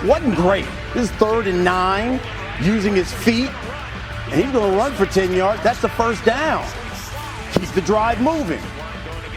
wasn't great. This is 3rd and 9, using his feet, and he's going to run for 10 yards. That's the first down. Keep the drive moving.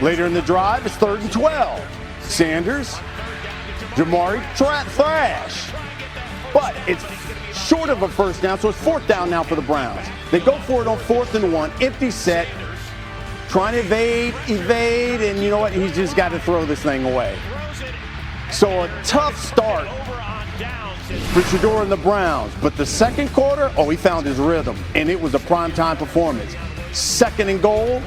Later in the drive, it's 3rd and 12. Sanders, Jamari Thrash. But it's short of a first down, so it's 4th down now for the Browns. They go for it on 4th and 1, empty set, trying to evade, and you know what? He's just got to throw this thing away. So a tough start for Shedeur and the Browns. But the second quarter, he found his rhythm, and it was a primetime performance. 2nd and goal,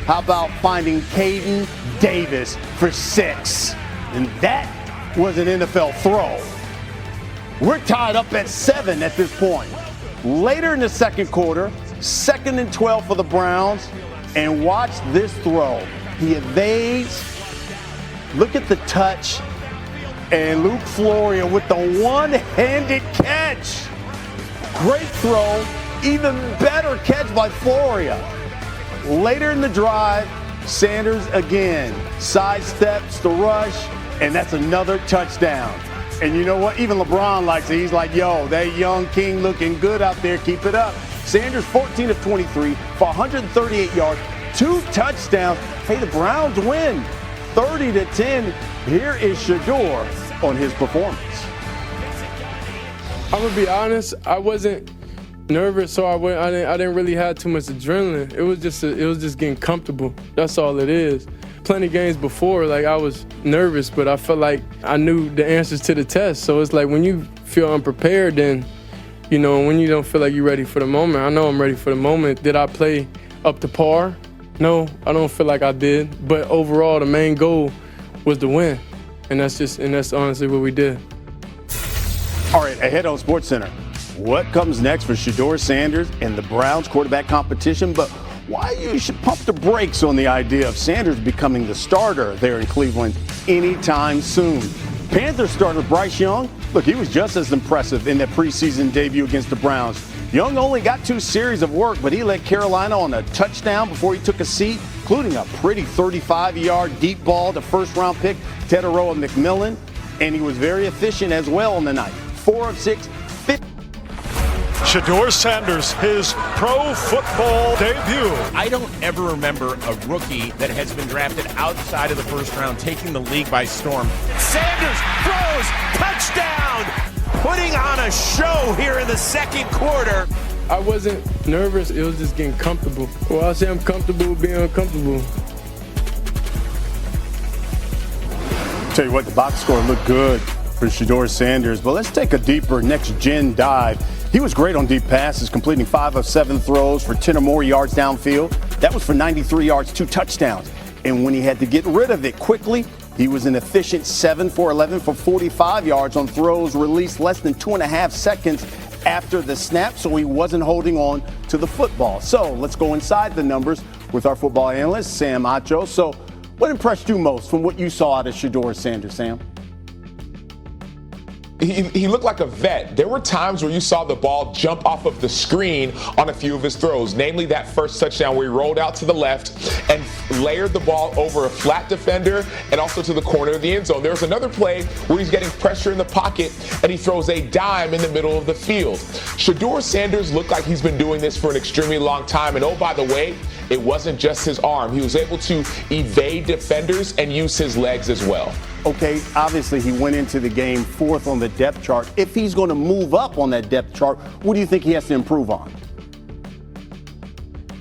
how about finding Caden Davis for 6? And that was an NFL throw. We're tied up at 7 at this point. Later in the second quarter, 2nd and 12 for the Browns, and watch this throw. He evades. Look at the touch. And Luke Floria with the one-handed catch. Great throw. Even better catch by Floria. Later in the drive, Sanders again sidesteps the rush, and that's another touchdown. And you know what? Even LeBron likes it. He's like, yo, that young king looking good out there. Keep it up. Sanders 14 of 23 for 138 yards, 2 touchdowns. Hey, the Browns win 30-10. Here is Shedeur on his performance. I'm gonna be honest. I wasn't nervous, so I didn't really have too much adrenaline. It was just getting comfortable. That's all it is. Plenty games before, like I was nervous, but I felt like I knew the answers to the test. So it's like when you feel unprepared, then you know, when you don't feel like you're ready for the moment. I know I'm ready for the moment. Did I play up to par? No, I don't feel like I did. But overall, the main goal was to win, and that's honestly what we did. All right, ahead on SportsCenter, what comes next for Shedeur Sanders and the Browns quarterback competition? But why you should pump the brakes on the idea of Sanders becoming the starter there in Cleveland anytime soon. Panthers starter Bryce Young, look, he was just as impressive in that preseason debut against the Browns. Young only got 2 series of work, but he led Carolina on a touchdown before he took a seat, including a pretty 35-yard deep ball to first-round pick Tedoroa McMillan, and he was very efficient as well on the night. 4 of 6. Shedeur Sanders, his pro football debut. I don't ever remember a rookie that has been drafted outside of the first round taking the league by storm. Sanders throws, touchdown, putting on a show here in the second quarter. I wasn't nervous, it was just getting comfortable. Well, I say I'm comfortable with being uncomfortable. Tell you what, the box score looked good for Shedeur Sanders, but let's take a deeper next-gen dive. He was great on deep passes, completing 5 of 7 throws for 10 or more yards downfield. That was for 93 yards, 2 touchdowns. And when he had to get rid of it quickly, he was an efficient 7 for 11 for 45 yards on throws released less than 2.5 seconds after the snap, so he wasn't holding on to the football. So let's go inside the numbers with our football analyst, Sam Acho. So what impressed you most from what you saw out of Shedeur Sanders, Sam? He looked like a vet. There were times where you saw the ball jump off of the screen on a few of his throws, namely that first touchdown where he rolled out to the left and layered the ball over a flat defender and also to the corner of the end zone. There was another play where he's getting pressure in the pocket and he throws a dime in the middle of the field. Shedeur Sanders looked like he's been doing this for an extremely long time. And oh, by the way, it wasn't just his arm. He was able to evade defenders and use his legs as well. Okay, obviously he went into the game 4th on the depth chart. If he's going to move up on that depth chart, what do you think he has to improve on?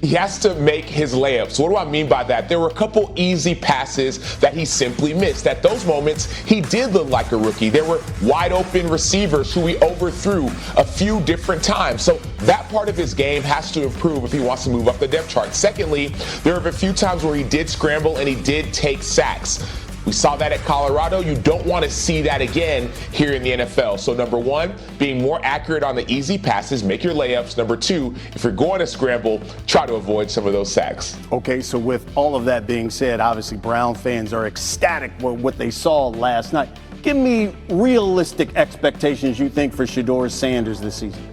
He has to make his layups. What do I mean by that? There were a couple easy passes that he simply missed. At those moments, he did look like a rookie. There were wide open receivers who he overthrew a few different times. So that part of his game has to improve if he wants to move up the depth chart. Secondly, there were a few times where he did scramble and he did take sacks. We saw that at Colorado. You don't want to see that again here in the NFL. So number 1, being more accurate on the easy passes, make your layups. Number 2, if you're going to scramble, try to avoid some of those sacks. Okay, so with all of that being said, obviously Brown fans are ecstatic with what they saw last night. Give me realistic expectations you think for Shedeur Sanders this season.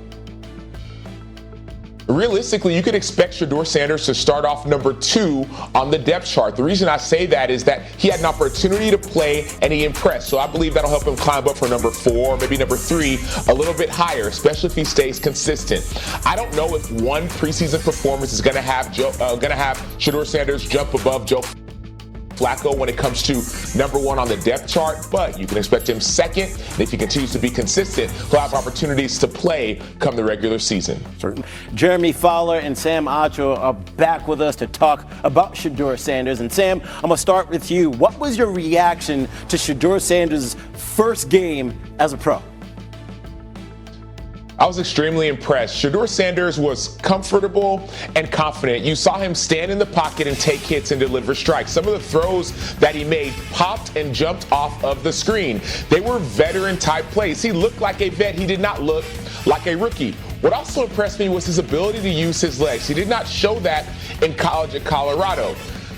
realistically, you could expect Shedeur Sanders to start off number 2 on the depth chart. The reason I say that is that he had an opportunity to play and he impressed. So I believe that'll help him climb up for number 4, maybe number 3, a little bit higher, especially if he stays consistent. I don't know if one preseason performance is going to have Shedeur Sanders jump above Joe Flacco when it comes to number 1 on the depth chart, but you can expect him second. And if he continues to be consistent, he'll have opportunities to play come the regular season. Certainly. Jeremy Fowler and Sam Acho are back with us to talk about Shedeur Sanders. And Sam, I'm going to start with you. What was your reaction to Shedeur Sanders' first game as a pro? I was extremely impressed. Shedeur Sanders was comfortable and confident. You saw him stand in the pocket and take hits and deliver strikes. Some of the throws that he made popped and jumped off of the screen. They were veteran-type plays. He looked like a vet. He did not look like a rookie. What also impressed me was his ability to use his legs. He did not show that in college at Colorado.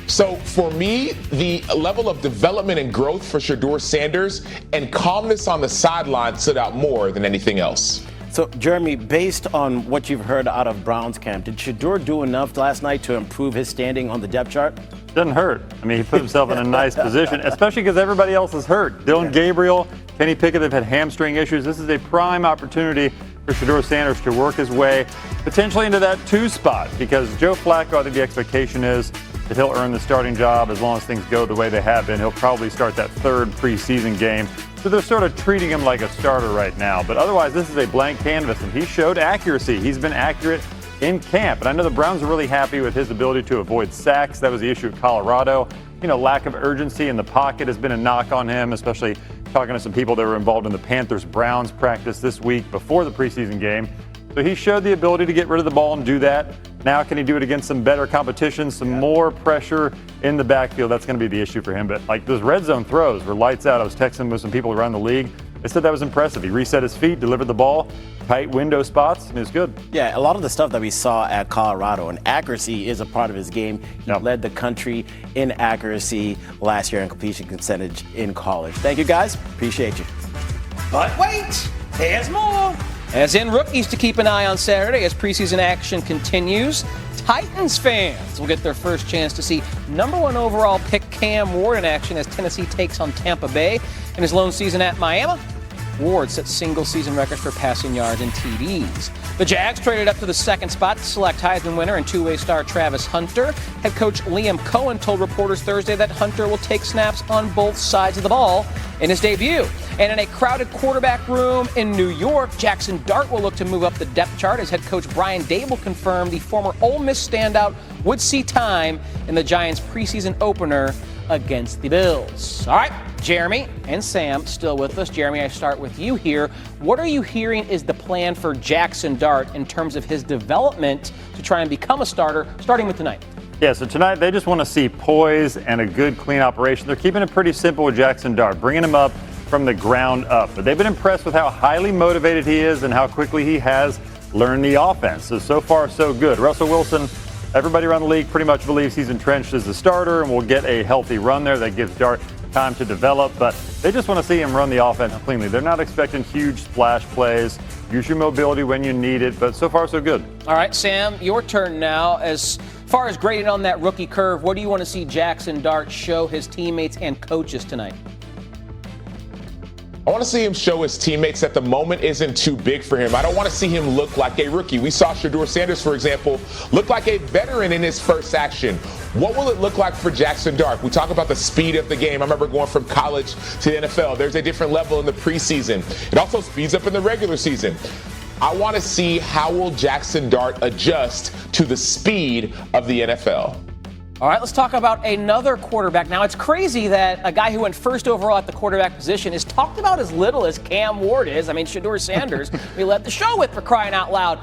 So for me, the level of development and growth for Shedeur Sanders and calmness on the sideline stood out more than anything else. So, Jeremy, based on what you've heard out of Browns camp, did Shedeur do enough last night to improve his standing on the depth chart? Doesn't hurt. I mean, he put himself in a nice position, especially because everybody else is hurt. Dylan Gabriel, Kenny Pickett, they've had hamstring issues. This is a prime opportunity for Shedeur Sanders to work his way potentially into that 2 spot, because Joe Flacco, I think the expectation is that he'll earn the starting job as long as things go the way they have been. He'll probably start that 3rd preseason game. So they're sort of treating him like a starter right now. But otherwise, this is a blank canvas, and he showed accuracy. He's been accurate in camp. And I know the Browns are really happy with his ability to avoid sacks. That was the issue at Colorado. You know, lack of urgency in the pocket has been a knock on him, especially talking to some people that were involved in the Panthers-Browns practice this week before the preseason game. So he showed the ability to get rid of the ball and do that. Now can he do it against some better competition, some more pressure in the backfield? That's going to be the issue for him. But like those red zone throws were lights out. I was texting with some people around the league. They said that was impressive. He reset his feet, delivered the ball, tight window spots, and it was good. Yeah, a lot of the stuff that we saw at Colorado, and accuracy is a part of his game. He led the country in accuracy last year and completion percentage in college. Thank you, guys. Appreciate you. But wait, there's more. As in rookies to keep an eye on Saturday as preseason action continues. Titans fans will get their first chance to see number 1 overall pick Cam Ward in action as Tennessee takes on Tampa Bay. In his lone season at Miami, Ward set single-season records for passing yards and TDs. The Jags traded up to the 2nd spot to select Heisman winner and 2-way star Travis Hunter. Head coach Liam Cohen told reporters Thursday that Hunter will take snaps on both sides of the ball in his debut. And in a crowded quarterback room in New York, Jaxson Dart will look to move up the depth chart as head coach Brian Dable confirmed the former Ole Miss standout would see time in the Giants' preseason opener against the Bills. All right, Jeremy and Sam still with us. Jeremy, I start with you here. What are you hearing is the plan for Jaxson Dart in terms of his development to try and become a starter, starting with tonight? Yeah, so tonight they just want to see poise and a good, clean operation. They're keeping it pretty simple with Jaxson Dart, bringing him up from the ground up. But they've been impressed with how highly motivated he is and how quickly he has learned the offense. So far, so good. Russell Wilson, everybody around the league pretty much believes he's entrenched as a starter and will get a healthy run there that gives Dart time to develop. But they just want to see him run the offense cleanly. They're not expecting huge splash plays. Use your mobility when you need it. But so far, so good. All right, Sam, your turn now. As far as grading on that rookie curve, what do you want to see Jaxson Dart show his teammates and coaches tonight? I want to see him show his teammates that the moment isn't too big for him. I don't want to see him look like a rookie. We saw Shedeur Sanders, for example, look like a veteran in his first action. What will it look like for Jaxson Dart? We talk about the speed of the game. I remember going from college to the NFL. There's a different level in the preseason. It also speeds up in the regular season. I want to see how will Jaxson Dart adjust to the speed of the NFL. All right, let's talk about another quarterback. Now, it's crazy that a guy who went first overall at the quarterback position is talked about as little as Cam Ward is. I mean, Shedeur Sanders, we led the show with, for crying out loud.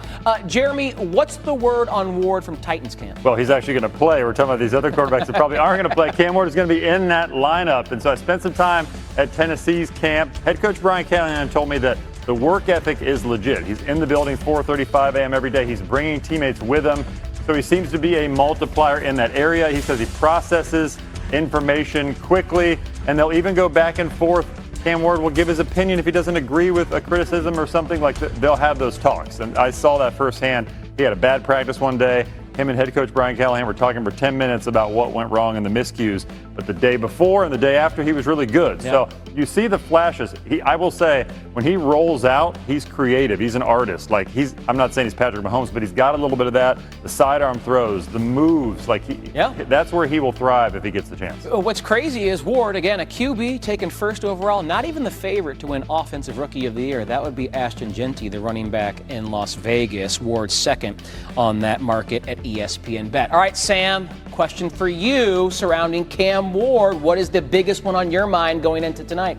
Jeremy, what's the word on Ward from Titans camp? Well, he's actually going to play. We're talking about these other quarterbacks that probably aren't going to play. Cam Ward is going to be in that lineup. And so I spent some time at Tennessee's camp. Head coach Brian Callahan told me that the work ethic is legit. He's in the building 4:35 a.m. every day. He's bringing teammates with him. So he seems to be a multiplier in that area. He says he processes information quickly, and they'll even go back and forth. Cam Ward will give his opinion if he doesn't agree with a criticism or something like that. They'll have those talks, and I saw that firsthand. He had a bad practice one day. Him and head coach Brian Callahan were talking for 10 minutes about what went wrong in the miscues. But the day before and the day after, he was really good. Yeah. So you see the flashes. I will say, when he rolls out, he's creative. He's an artist. I'm not saying he's Patrick Mahomes, but he's got a little bit of that. The sidearm throws, the moves. That's where he will thrive if he gets the chance. What's crazy is Ward, again, a QB taken first overall, not even the favorite to win Offensive Rookie of the Year. That would be Ashton Genty, the running back in Las Vegas. Ward second on that market at ESPN Bet. All right, Sam, question for you surrounding Cam Ward. What is the biggest one on your mind going into tonight?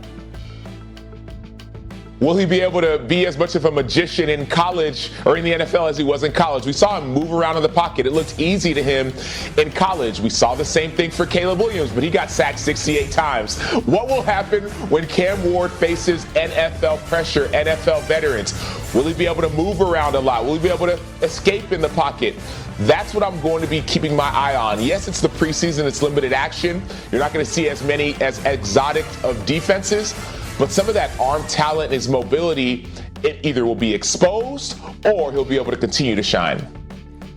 Will he be able to be as much of a magician in college or in the NFL as he was in college? We saw him move around in the pocket. It looked easy to him in college. We saw the same thing for Caleb Williams, but he got sacked 68 times. What will happen when Cam Ward faces NFL pressure, NFL veterans? Will he be able to move around a lot? Will he be able to escape in the pocket? That's what I'm going to be keeping my eye on. Yes, it's the preseason, it's limited action. You're not going to see as many as exotic of defenses, but some of that arm talent, his mobility, it either will be exposed or he'll be able to continue to shine.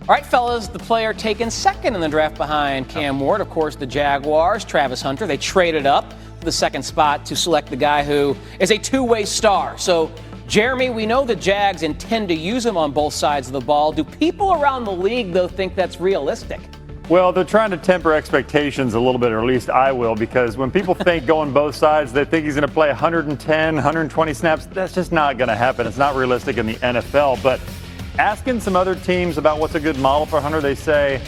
All right, fellas, the player taken second in the draft behind Cam Ward, of course, the Jaguars, Travis Hunter. They traded up to the second spot to select the guy who is a two-way star. So, Jeremy, we know the Jags intend to use him on both sides of the ball. Do people around the league, though, think that's realistic? Well, they're trying to temper expectations a little bit, or at least I will, because when people think going both sides, they think he's going to play 110, 120 snaps. That's just not going to happen. It's not realistic in the NFL. But asking some other teams about what's a good model for Hunter, they say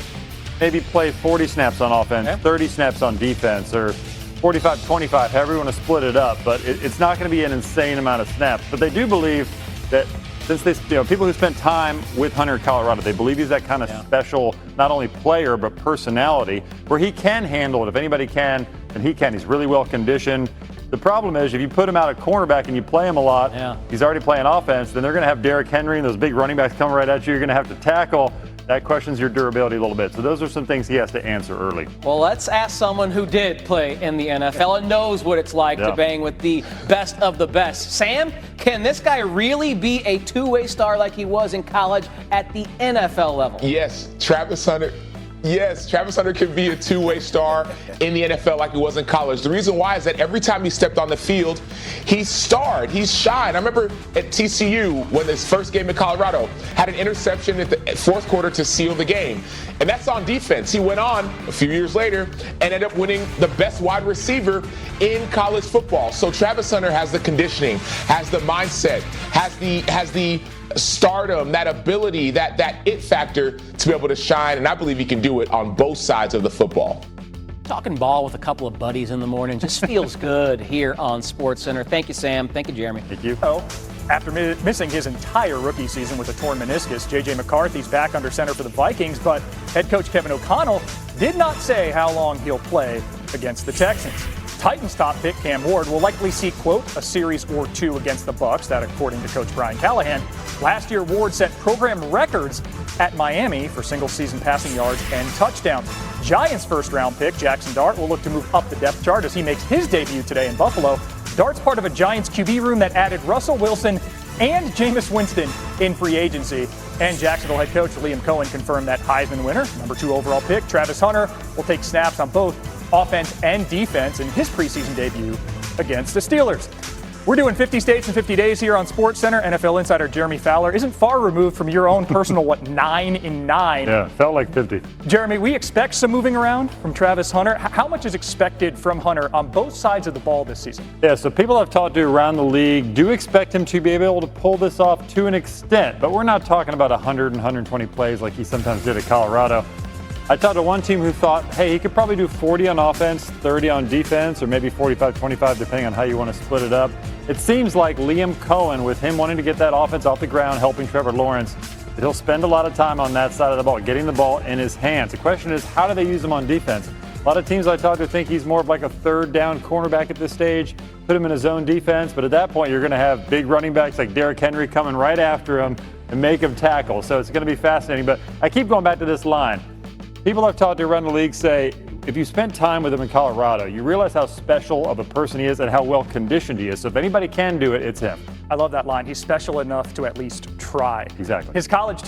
maybe play 40 snaps on offense, 30 snaps on defense, or 45-25, however you want to split it up. But it's not going to be an insane amount of snaps. But they do believe that since people who spent time with Hunter in Colorado, they believe he's that kind of special, not only player, but personality, where he can handle it. If anybody can, then he can. He's really well conditioned. The problem is, if you put him out at cornerback and you play him a lot, he's already playing offense, then they're going to have Derrick Henry and those big running backs coming right at you. You're going to have to tackle. That questions your durability a little bit. So those are some things he has to answer early. Well, let's ask someone who did play in the NFL and knows what it's like to bang with the best of the best. Sam, can this guy really be a two-way star like he was in college at the NFL level? Yes, Travis Hunter can be a two-way star in the NFL like he was in college. The reason why is that every time he stepped on the field, he starred, he shined. I remember at TCU, when his first game in Colorado, had an interception at the fourth quarter to seal the game. And that's on defense. He went on a few years later and ended up winning the best wide receiver in college football. So Travis Hunter has the conditioning, has the mindset, has the stardom, that ability, that it factor to be able to shine, and I believe he can do it on both sides of the football. Talking ball with a couple of buddies in the morning just feels good here on SportsCenter. Thank you, Sam. Thank you, Jeremy. Thank you. After missing his entire rookie season with a torn meniscus, J.J. McCarthy's back under center for the Vikings, but head coach Kevin O'Connell did not say how long he'll play against the Texans. Titans top pick Cam Ward will likely see, quote, a series or two against the Bucs, that according to Coach Brian Callahan. Last year, Ward set program records at Miami for single-season passing yards and touchdowns. Giants first-round pick Jaxson Dart will look to move up the depth chart as he makes his debut today in Buffalo. Dart's part of a Giants QB room that added Russell Wilson and Jameis Winston in free agency. And Jacksonville head coach Liam Cohen confirmed that Heisman winner, number 2 overall pick Travis Hunter, will take snaps on both offense and defense in his preseason debut against the Steelers. We're doing 50 states in 50 days here on SportsCenter. NFL insider Jeremy Fowler isn't far removed from your own personal, 9 in 9? Yeah, felt like 50. Jeremy, we expect some moving around from Travis Hunter. How much is expected from Hunter on both sides of the ball this season? Yeah, so people I've talked to around the league do expect him to be able to pull this off to an extent, but we're not talking about 100 and 120 plays like he sometimes did at Colorado. I talked to one team who thought, hey, he could probably do 40 on offense, 30 on defense, or maybe 45-25, depending on how you want to split it up. It seems like Liam Cohen, with him wanting to get that offense off the ground, helping Trevor Lawrence, that he'll spend a lot of time on that side of the ball, getting the ball in his hands. The question is, how do they use him on defense? A lot of teams I talked to think he's more of like a third down cornerback at this stage, put him in a zone defense, but at that point you're going to have big running backs like Derrick Henry coming right after him and make him tackle. So it's going to be fascinating. But I keep going back to this line. People I've talked to around the league say, if you spent time with him in Colorado, you realize how special of a person he is and how well conditioned he is. So if anybody can do it, it's him. I love that line. He's special enough to at least try. Exactly. His college team